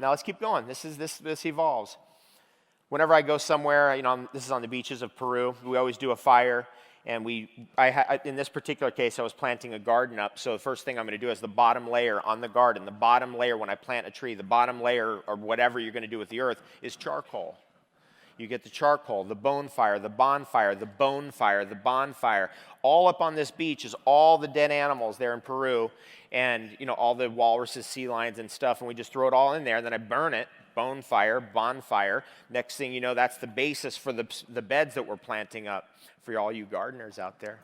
Now let's keep going. This evolves. Whenever I go somewhere, this is on the beaches of Peru, we always do a fire. And in this particular case, I was planting a garden up. So the first thing I'm going to do is the bottom layer on the garden. The bottom layer, when I plant a tree, the bottom layer, or whatever you're going to do with the earth, is charcoal. You get the charcoal, the bonfire, the bonfire, the bonfire, the bonfire. All up on this beach is all the dead animals there in Peru. And, all the walruses, sea lions, and stuff. And we just throw it all in there. And then I burn it. Bonfire, bonfire. Next thing you know, that's the basis for the beds that we're planting up for all you gardeners out there.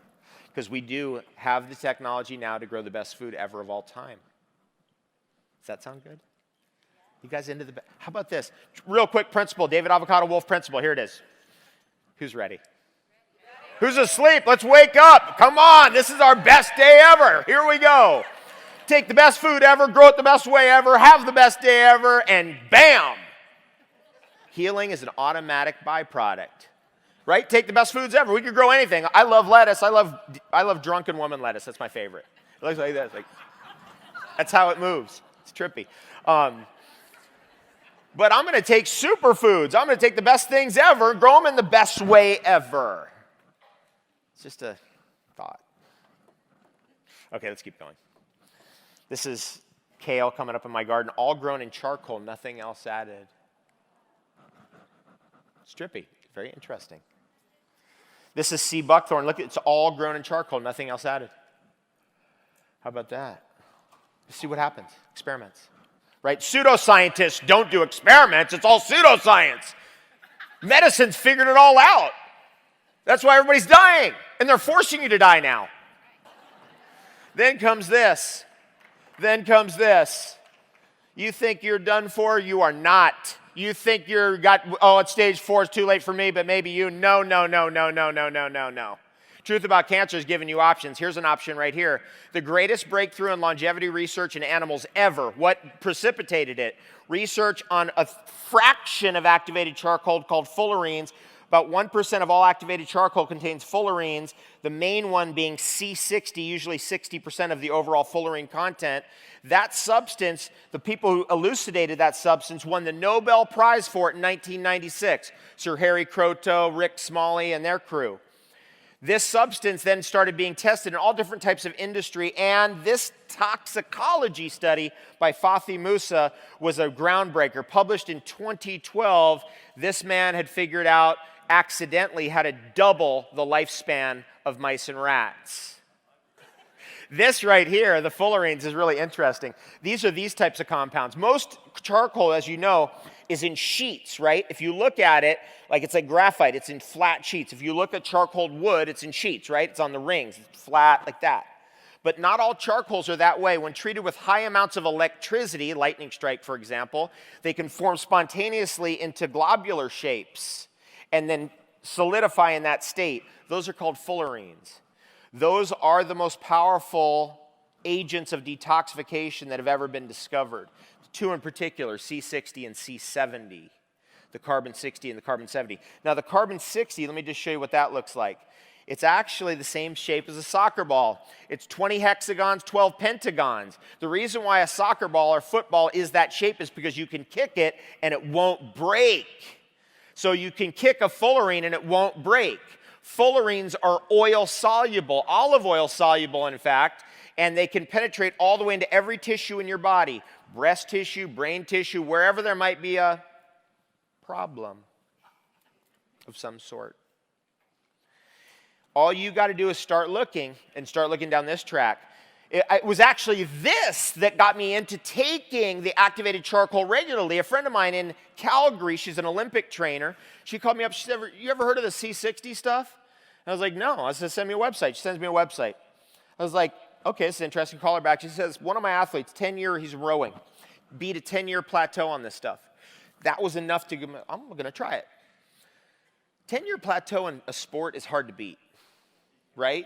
Because we do have the technology now to grow the best food ever of all time. Does that sound good? You guys into the... How about this? Real quick principle. David Avocado Wolfe principle. Here it is. Who's ready? Who's asleep? Let's wake up. Come on. This is our best day ever. Here we go. Take the best food ever, grow it the best way ever, have the best day ever, and bam! Healing is an automatic byproduct. Right? Take the best foods ever. We could grow anything. I love lettuce. I love drunken woman lettuce. That's my favorite. It looks like that. That's how it moves. It's trippy. But I'm going to take superfoods. I'm going to take the best things ever and grow them in the best way ever. It's just a thought. Okay, let's keep going. This is kale coming up in my garden, all grown in charcoal, nothing else added. It's trippy, very interesting. This is sea buckthorn. Look, it's all grown in charcoal, nothing else added. How about that? Let's see what happens. Experiments. Right? Pseudoscientists don't do experiments. It's all pseudoscience. Medicine's figured it all out. That's why everybody's dying. And they're forcing you to die now. Then comes this. Then comes this. You think you're done for? You are not. You think it's stage 4, it's too late for me, but maybe you. No. Truth about cancer is giving you options. Here's an option right here. The greatest breakthrough in longevity research in animals ever. What precipitated it? Research on a fraction of activated charcoal called fullerenes. About 1% of all activated charcoal contains fullerenes, the main one being C60, usually 60% of the overall fullerene content. That substance, the people who elucidated that substance won the Nobel Prize for it in 1996. Sir Harry Kroto, Rick Smalley, and their crew. This substance then started being tested in all different types of industry, and this toxicology study by Fathi Musa was a groundbreaker. Published in 2012, this man had figured out accidentally how to double the lifespan of mice and rats. This right here, the fullerenes, is really interesting. These are these types of compounds. Most charcoal, as you know, is in sheets, right? If you look at it, it's like graphite, it's in flat sheets. If you look at charcoal wood, it's in sheets, right? It's on the rings, it's flat like that. But not all charcoals are that way. When treated with high amounts of electricity, lightning strike, for example, they can form spontaneously into globular shapes and then solidify in that state. Those are called fullerenes. Those are the most powerful agents of detoxification that have ever been discovered. Two in particular, C60 and C70, the carbon 60 and the carbon 70. Now the carbon 60, let me just show you what that looks like. It's actually the same shape as a soccer ball. It's 20 hexagons, 12 pentagons. The reason why a soccer ball or football is that shape is because you can kick it and it won't break. So you can kick a fullerene and it won't break. Fullerenes are oil soluble, olive oil soluble in fact, and they can penetrate all the way into every tissue in your body. Breast tissue, brain tissue, wherever there might be a problem of some sort. All you got to do is start looking down this track. It was actually this that got me into taking the activated charcoal regularly. A friend of mine in Calgary, she's an Olympic trainer, she called me up, she said, you ever heard of the C60 stuff? And I was like, no. I said, send me a website. She sends me a website. I was like, okay, this is interesting. Call her back. She says, one of my athletes, 10-year, he's rowing, beat a 10-year plateau on this stuff. That was enough to give me, I'm going to try it. 10-year plateau in a sport is hard to beat, right?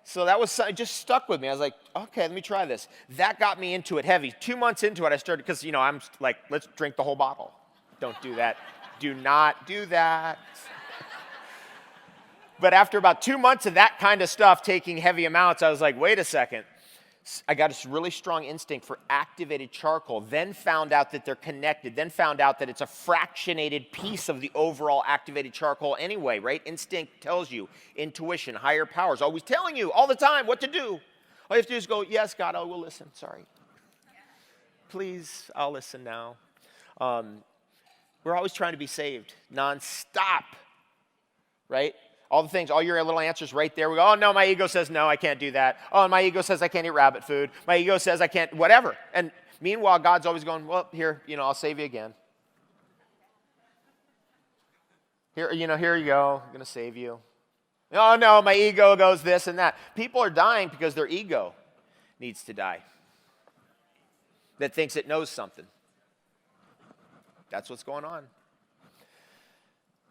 So that was, it just stuck with me. I was like, okay, let me try this. That got me into it heavy. 2 months into it, I started, because, I'm like, let's drink the whole bottle. Don't do that. Do not do that. But after about 2 months of that kind of stuff, taking heavy amounts, I was like, wait a second. I got this really strong instinct for activated charcoal, then found out that they're connected, then found out that it's a fractionated piece of the overall activated charcoal anyway, right? Instinct tells you, intuition, higher powers, always telling you all the time what to do. All you have to do is go, yes, God, I will listen, sorry. Please, I'll listen now. We're always trying to be saved, nonstop, right? All the things, all your little answers right there. We go, oh, no, my ego says no, I can't do that. Oh, my ego says I can't eat rabbit food. My ego says I can't, whatever. And meanwhile, God's always going, well, here, I'll save you again. Here you go. I'm going to save you. Oh, no, my ego goes this and that. People are dying because their ego needs to die. That thinks it knows something. That's what's going on.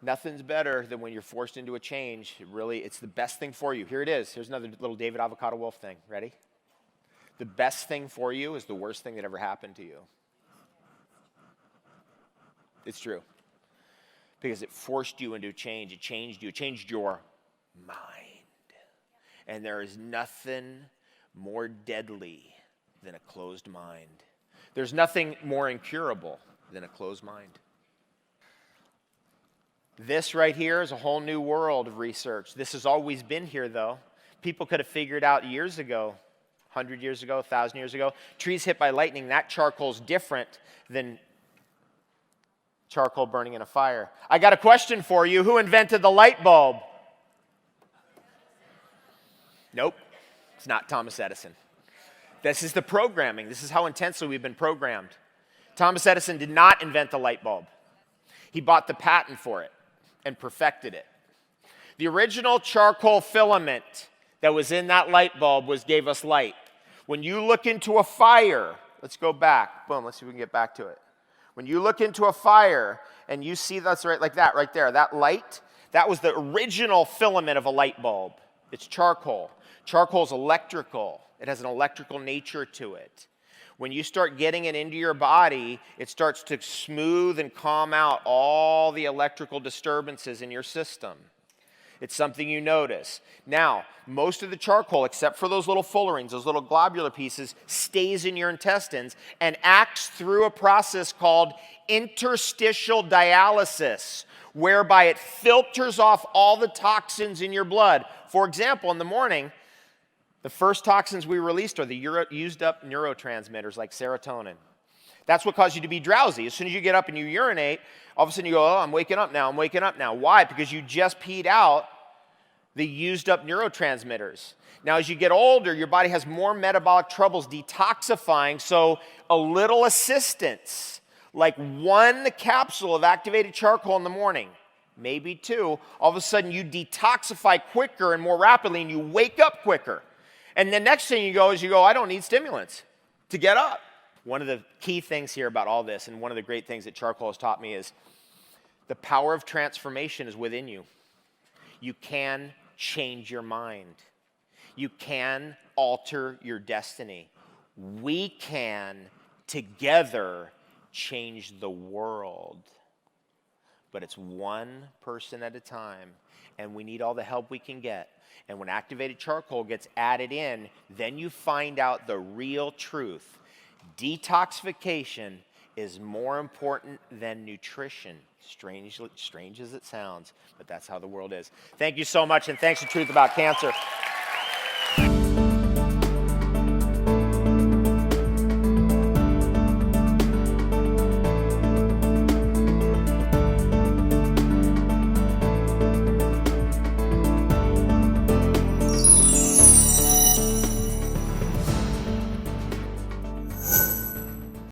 Nothing's better than when you're forced into a change. It's the best thing for you. Here it is. Here's another little David Avocado Wolfe thing. Ready? The best thing for you is the worst thing that ever happened to you. It's true. Because it forced you into a change. It changed you. It changed your mind. And there is nothing more deadly than a closed mind. There's nothing more incurable than a closed mind. This right here is a whole new world of research. This has always been here, though. People could have figured out years ago, 100 years ago, 1,000 years ago, trees hit by lightning, that charcoal is different than charcoal burning in a fire. I got a question for you. Who invented the light bulb? Nope, it's not Thomas Edison. This is the programming. This is how intensely we've been programmed. Thomas Edison did not invent the light bulb. He bought the patent for it and perfected it. The original charcoal filament that was in that light bulb gave us light. When you look into a fire, let's go back. Boom, let's see if we can get back to it. When you look into a fire and you see that's right like that right there, that light, that was the original filament of a light bulb. It's charcoal. Charcoal is electrical. It has an electrical nature to it. When you start getting it into your body, it starts to smooth and calm out all the electrical disturbances in your system. It's something you notice. Now, most of the charcoal, except for those little fullerenes, those little globular pieces, stays in your intestines and acts through a process called interstitial dialysis, whereby it filters off all the toxins in your blood. For example, in the morning, the first toxins we released are the used up neurotransmitters like serotonin. That's what causes you to be drowsy. As soon as you get up and you urinate, all of a sudden you go, oh, I'm waking up now, I'm waking up now. Why? Because you just peed out the used up neurotransmitters. Now, as you get older, your body has more metabolic troubles detoxifying, so a little assistance, like one capsule of activated charcoal in the morning, maybe two, all of a sudden you detoxify quicker and more rapidly and you wake up quicker. And the next thing you go, I don't need stimulants to get up. One of the key things here about all this, and one of the great things that charcoal has taught me, is the power of transformation is within you. You can change your mind. You can alter your destiny. We can together change the world. But it's one person at a time, and we need all the help we can get. And when activated charcoal gets added in, then you find out the real truth. Detoxification is more important than nutrition. Strange as it sounds, but that's how the world is. Thank you so much, and thanks for Truth About Cancer.